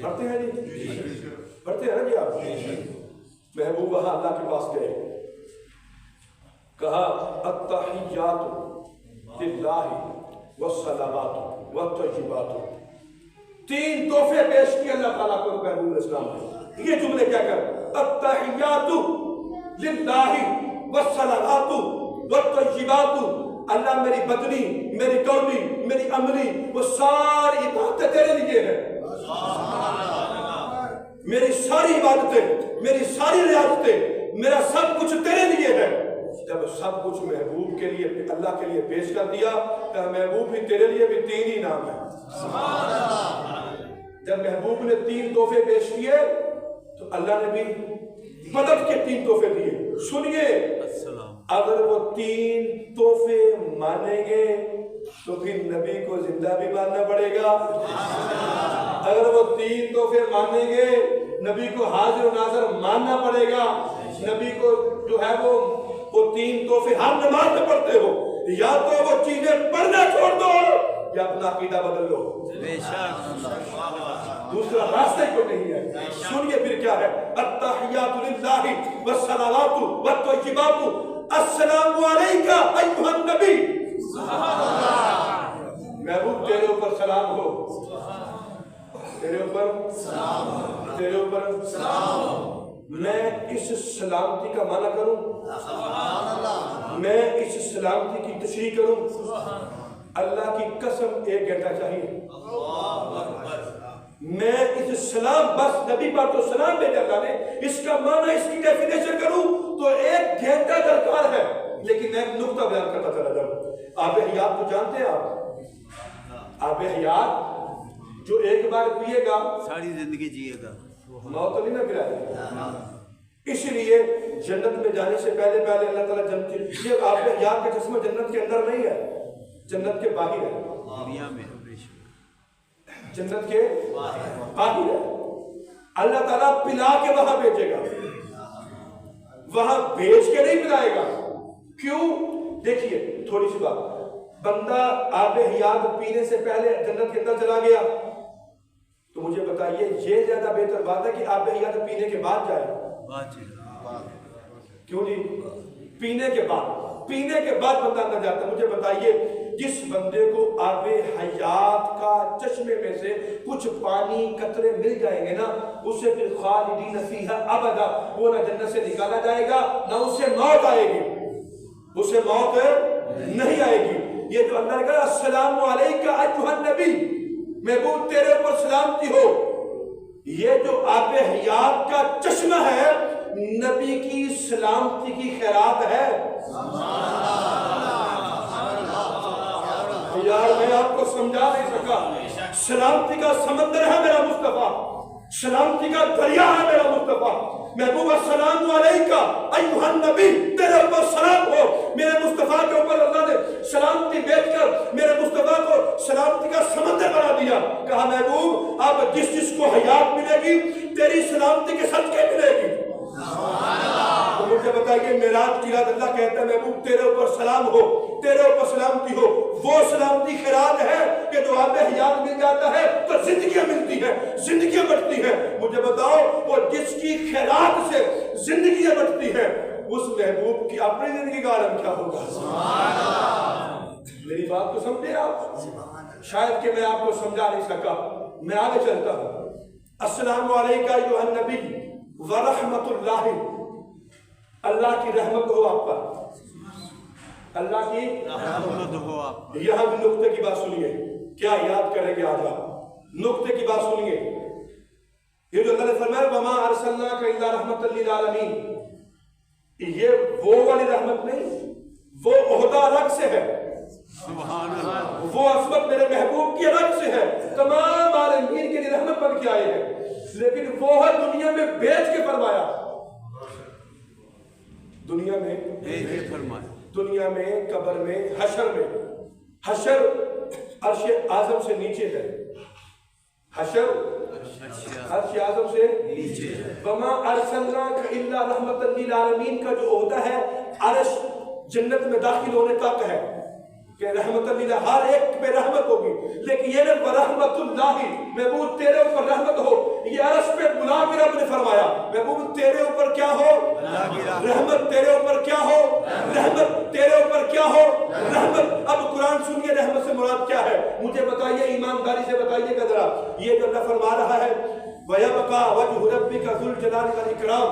پڑھتے ہیں جی؟ پڑھتے ہیں نا جی آپ؟ محبوب وہاں اللہ کے پاس گئے، کہا التحیات للہ والصلوات والطیبات، 3 تحفے پیش کیے اللہ تعالیٰ کو محبوب علیہ السلام نے. یہ جملے کیا کر، التحیات للہ والصلوات والطیبات، اللہ میری بدنی، میری قولی، میری عملی، وہ ساری عبادتیں تیرے لیے ہیں. میری ساری عبادتیں، میری ساری ریاستیں، میرا سب کچھ تیرے لیے ہے. جب سب کچھ محبوب کے لیے، اللہ کے لیے پیش کر دیا، کہ محبوب بھی تیرے لیے بھی 3 ہی نام ہے. جب محبوب نے 3 تحفے پیش کیے تو اللہ نے بھی مدد کے 3 تحفے دیے. سنیے، اگر وہ 3 تحفے مانیں گے تو پھر نبی کو زندہ بھی ماننا پڑے گا. اگر وہ 3 تحفے مانیں گے نبی کو حاضر و ناظر ماننا پڑے گا. نبی کو جو ہے وہ 3 تحفے ہر نماز میں پڑھتے ہو، یا تو وہ چیزیں پڑھنا چھوڑ دو یا اپنا عقیدہ بدل لو. دوسرا راستہ ہی کوئی نہیں ہے. سنیے پھر کیا ہے، التحیات للہ والصلوات والطیبات السلام علیکہ ایھا النبی. محبوب تیرے اوپر سلام ہو، تیرے اوپر سلام ہو، تیرے اوپر سلام ہو. میں اس سلامتی کا معنی کروں، میں اس سلامتی کی تشریح کروں. اللہ کی قسم 1 گھنٹہ چاہیے. میں اس سلام، بس نبی پاک تو سلام بھیجا اللہ نے، اس کا معنی، اس کی ڈیفینیشن کروں تو 1 گھنٹہ درکار ہے. لیکن میں ایک نقطہ بیان کرتا چلا جاؤں. آب حیات کو جانتے ہیں آپ؟ آب حیات جو ایک بار پیے گا ساری زندگی جیے گا، موت تو نہیں نہ گرائے. اس لیے جنت میں جانے سے پہلے اللہ تعالیٰ جنت، یہ آب حیات کا چشمہ جنت کے اندر نہیں ہے، جنت کے باہر ہے. دنیا میں جنت کے باہر ہے. اللہ تعالیٰ پلا کے وہاں بھیجے گا، وہاں بھیج کے نہیں پلائے گا. کیوں؟ دیکھیے تھوڑی سی بات، بندہ آب حیات پینے سے پہلے جنت کے اندر چلا گیا تو مجھے بتائیے یہ زیادہ بہتر بات ہے کہ آب حیات پینے کے بعد جائے. کیوں جی؟ پینے کے بعد بندہ اندر جاتا ہے. مجھے بتائیے جس بندے کو آب حیات کا چشمے میں سے کچھ پانی قطرے مل جائیں گے نا، اسے پھر خالدین فیہا ابدا، وہ نہ جنت سے نکالا جائے گا نہ اسے موت آئے گی، اسے موت نہیں آئے گی. یہ جو اللہ نے کہا السلام علیکہ ایھا النبی، محبوب تیرے اوپر سلامتی ہو، یہ جو آب حیات کا چشمہ ہے نبی کی سلامتی کی خیرات ہے. یار میں آپ کو سمجھا نہیں سکا. سلامتی کا سمندر ہے میرا مصطفیٰ، سلامتی کا دریا ہے میرا مصطفیٰ. محبوب السلام علیکہ ایھا النبی، تیرے اوپر سلام ہو. میرے مصطفیٰ کے اوپر اللہ نے سلامتی بیچ کر میرے مصطفیٰ کو سلامتی کا سمندر بنا دیا. کہا محبوب اب جس کو حیات ملے گی تیری سلامتی کے صدقے ملے گی. تو مجھے بتائیے معراج کی رات اللہ کہتا ہے محبوب تیرے اوپر سلام ہو، تیرے اوپر سلامتی ہو. وہ سلامتی خیرات ہے کہ جو آب حیات مل جاتا ہے تو زندگیاں ملتی ہیں، زندگیاں بڑھتی ہیں. مجھے بتاؤ وہ جس کی خیرات سے زندگیاں بڑھتی ہیں اس محبوب کی اپنی زندگی کا عالم کیا ہوگا. میری بات کو سمجھے آپ؟ شاید کہ میں آپ کو سمجھا نہیں سکا. میں آگے چلتا ہوں. السلام علیکہ ایھا النبی ورحمۃ اللہ، اللہ کی رحمت ہو آپ پر، اللہ کی رحمت ہو آپ پر. یہاں بھی نقطے کی بات سنیے، کیا یاد کریں گے آج آپ؟ نقطے کی بات سنیے. یہ جو اللہ نے فرمایا وما ارسلناک الا رحمۃ للعالمین، یہ وہ والی رحمت نہیں، وہ عہدہ الگ سے ہے، سبحان اللہ، وہ عصمت میرے محبوب کی الگ سے ہے. تمام عالمین کے لیے رحمت بن کے آئے ہیں، لیکن وہ ہے دنیا میں بیچ کے فرمایا. دنیا میں فرمایا، دنیا میں، قبر میں، حشر میں. حشر عرش اعظم سے نیچے ہے، حشر عرش اعظم سے نیچے. وما ارسلناک الا رحمۃ للعالمین کا جو عہدہ ہے عرش جنت میں داخل ہونے تک ہے کہ رحمت اللہ ہر ایک پہ رحمت ہوگی. لیکن یہ رحمت اللہ محبوب تیرے اوپر رحمت ہو، महबूब तेरे ऊपर क्या हो, रहमत तेरे ऊपर क्या हो, रहमत तेरे ऊपर क्या हो, रहमत। अब कुरान सुनिए, रहमत से मुराद क्या है मुझे बताइए, ईमानदारी से बताइएगा जरा। ये जो अल्लाह फरमा रहा है वयबका वजहु रब्बिका ज़ुल जलाली वल इकराम,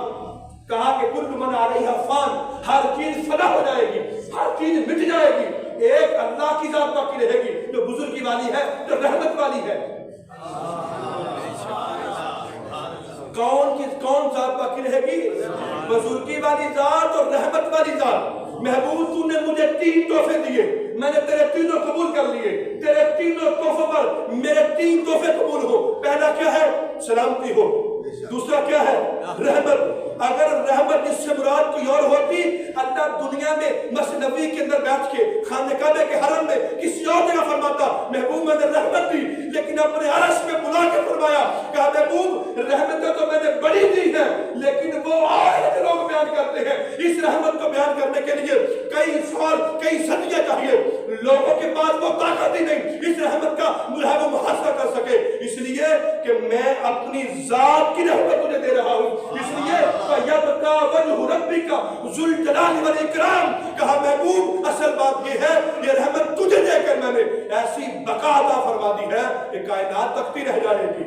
कहा कि कुल्लु मन अलैहा फान, हर चीज फना हो जाएगी, हर चीज मिट जाएगी, एक अल्लाह की जात बाकी रहेगी जो बुजुर्गी वाली है, जो रहमत वाली है। कौन जात बाकी रहेगी? बुजुर्गी वाली जात और रहमत वाली जात। महबूब तूने मुझे 3 तोहफे दिए, मैंने तेरे तीनों कबूल कर लिए, तेरे तीनों तोहफों पर मेरे 3 तोहफे कबूल हो। पहला क्या है? सलामती हो। दूसरा क्या है? रहमत। अगर रहमत इससे मुराद कोई और होती, अल्लाह दुनिया में मस्जिद नबी के अंदर बैठ के खाने काबे के हरम में किसी और जगह फरमाता महबूब मैंने रहमत दी, लेकिन अपने अरश में बुला के फरमाया, कहा महबूब रहमत तो मैंने बड़ी दी है, लेकिन वो और लोग बयान करते हैं। इस रहमत को बयान करने के लिए कई साल कई सदियां चाहिए, लोगों के पास वो ताकत ही नहीं इस रहमत का वो मुहासरा कर सके। इसलिए कि मैं अपनी जात की रहमत तुझे दे रहा हूं, इसलिए यबका वजहु रब्बिका ज़ुल जलाली वल इकराम। कहा महबूब असल बात ये है, ये रहमत तुझे देकर मैंने ऐसी बका अता फरमा दी है कि कायनात तकती रह जाएगी।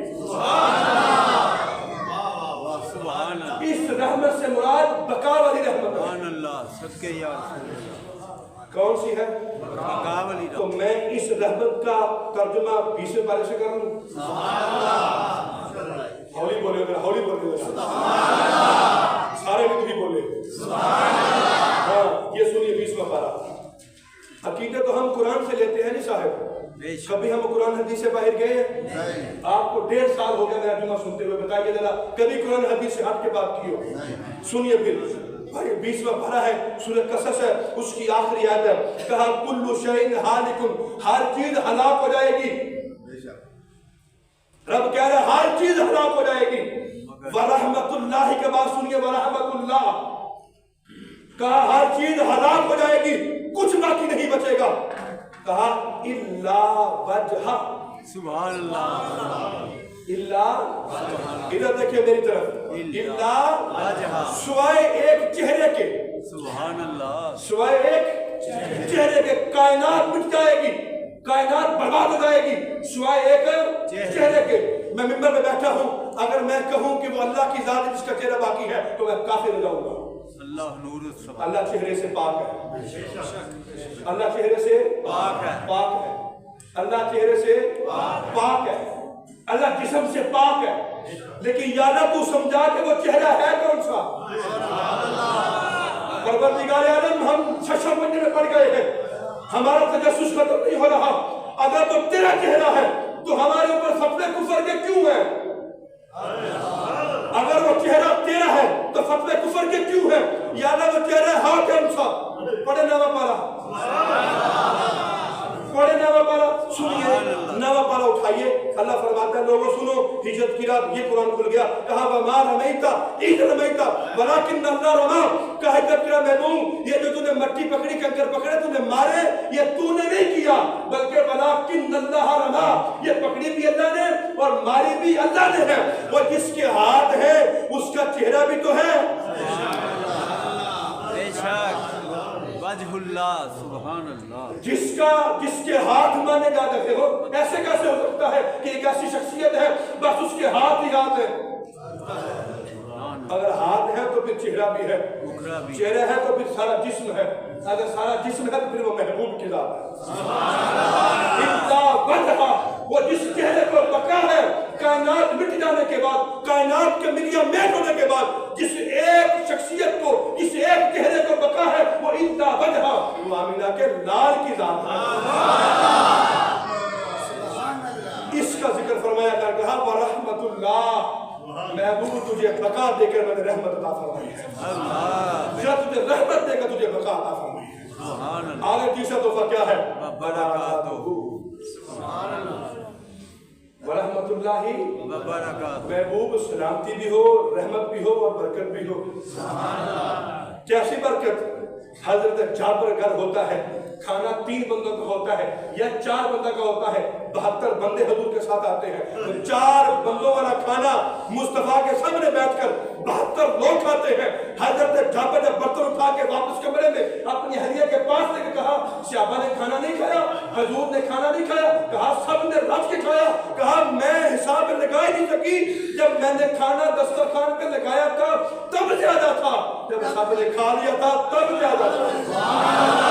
सुभान अल्लाह। इस रहमत से मुराद बका वाली रहमत है। सुभान अल्लाह, सदके या रसूल अल्लाह। कौन सी है? बका वाली। तो मैं इस रहमत का तर्जुमा 20वें पारे से करूं। सुभान अल्लाह। हौली बोले, हौली बोले, सारे भी बोले। हाँ, ये सुनिए 20वां पारा। अकीदत तो हम कुरान से लेते हैं नहीं साहब, कभी हम कुरान हदीस से बाहर गए हैं? आपको 1.5 साल हो गया मेरा जुमा सुनते हुए, बताइए जरा कभी कुरान हदीस से हट के बात की हो? सुनिए फिर भाई, 20वां पारा है, सूरह कसस है, उसकी आखिरी आयत है। कहा कुल्लु शैइन हालिकुन, हर चीज हलाक हो जाएगी। रब कह रहा है हर चीज हलाक हो जाएगी। वरहमतुल्लाह के बाद सुनिए, वरहमतुल्लाह, कहा हर चीज हलाक हो जाएगी, कुछ बाकी नहीं बचेगा। कहा इल्ला वजह, सुभान अल्लाह, इल्ला, इधर देखिए मेरी तरफ, इल्ला वजह, सिवाय एक चेहरे के, सुभान अल्लाह, सिवाय एक चेहरे के कायनात मिट जाएगी, कायनात बर्बाद हो जाएगी, सिवाय एक चेहरे के। मैं मिंबर में बैठा हूं, अगर मैं कहूं कि वो अल्लाह की जात है जिसका चेहरा बाकी है, तो मैं काफिर हो जाऊंगा। अल्लाह चेहरे से पाक है, अल्लाह चेहरे से पाक है, पाक है, अल्लाह चेहरे से पाक है, अल्लाह जिस्म से पाक है। लेकिन या ना तू समझा कि वो चेहरा है कौन सा? परवरदिगार आलम, हम छछम मंजिल में पड़ गए हैं, हमारा तजस्सुस खत्म नहीं हो रहा। अगर तो तेरा चेहरा है तो हमारे ऊपर फतवे कुफर के क्यों है? अगर वो चेहरा तेरा है तो फतवे कुफर के क्यों है? या ना वो चेहरा है कौन सा? पढ़े नवा पारा, पढ़े नवा पारा, सुनिए नवा पारा उठाइए। अल्लाह फरमाता है लोगों सुनो, हिजरत की रात ये कुरान खुल गया, कहा वमा रमैता इज़ रमैता वलाकिन अल्लाह रमा। कहा तेरा महबूब, ये जो तूने मट्टी पकड़ी, कंकर पकड़े, तूने मारे, ये तूने नहीं किया, बल्कि वलाकिन अल्लाह रमा, ये पकड़ी भी अल्लाह ने और मारी भी अल्लाह ने है। वो जिसके हाथ है उसका चेहरा भी तो है। सुभान अल्लाह। जिसके हाथ माने जा रहे हो, ऐसे कैसे हो सकता है कि एक ऐसी शख्सियत है बस उसके हाथ ही हाथ है? अगर हाथ है तो फिर चेहरा भी है, चेहरा है तो फिर सारा जिस्म है, अगर सारा जिस्म है तो फिर वो महबूब की जात है। इल्ला वजहा, वो जिस चेहरे पर बका है, कायनात मिट जाने के बाद, कायनात के मिलिया मेट होने के बाद, जिस एक शख्सियत को, जिस एक चेहरे को बका है, वो इल्ला वजहा, वो आमिना के लाल की जात है। इसका जिक्र फरमाया कर, कहा वरहमतुल्लाह, महबूब तुझे बका देकर मैंने रहमत अता फरमाई है। अल्लाह तुझे रहमत देकर तुझे बका अता फरमाई है। सुभान अल्लाह। आगे तीसरा तोहफा क्या है? बरकातहू। सुभान अल्लाह। वरहमतुल्लाहि व बरकातहू, महबूब सलामती भी हो, रहमत भी हो और बरकत भी हो। सुभान अल्लाह। कैसी बरकत? हजरत जाबर घर होता है, खाना 3 बंदों का होता है या 4 बंदों का होता है, 72 बंदे हजूर के साथ आते हैं, तो 4 बंदों वाला खाना کھانا مصطفیٰ کے سامنے بیٹھ کر 72 لوگ کھاتے ہیں. حضرت جابر نے برتن اٹھا کے واپس کمرے میں اپنی اہلیہ کے پاس لے کے کہا صحابہ نے کھانا نہیں کھایا, حضور نے کھانا نہیں کھایا. کہا سب نے رج کے کھایا. کہا میں حساب لگا ہی نہیں سکی, جب میں نے کھانا دسترخوان پہ لگایا تھا تب زیادہ تھا, جب سب نے کھا لیا تھا تب زیادہ تھا.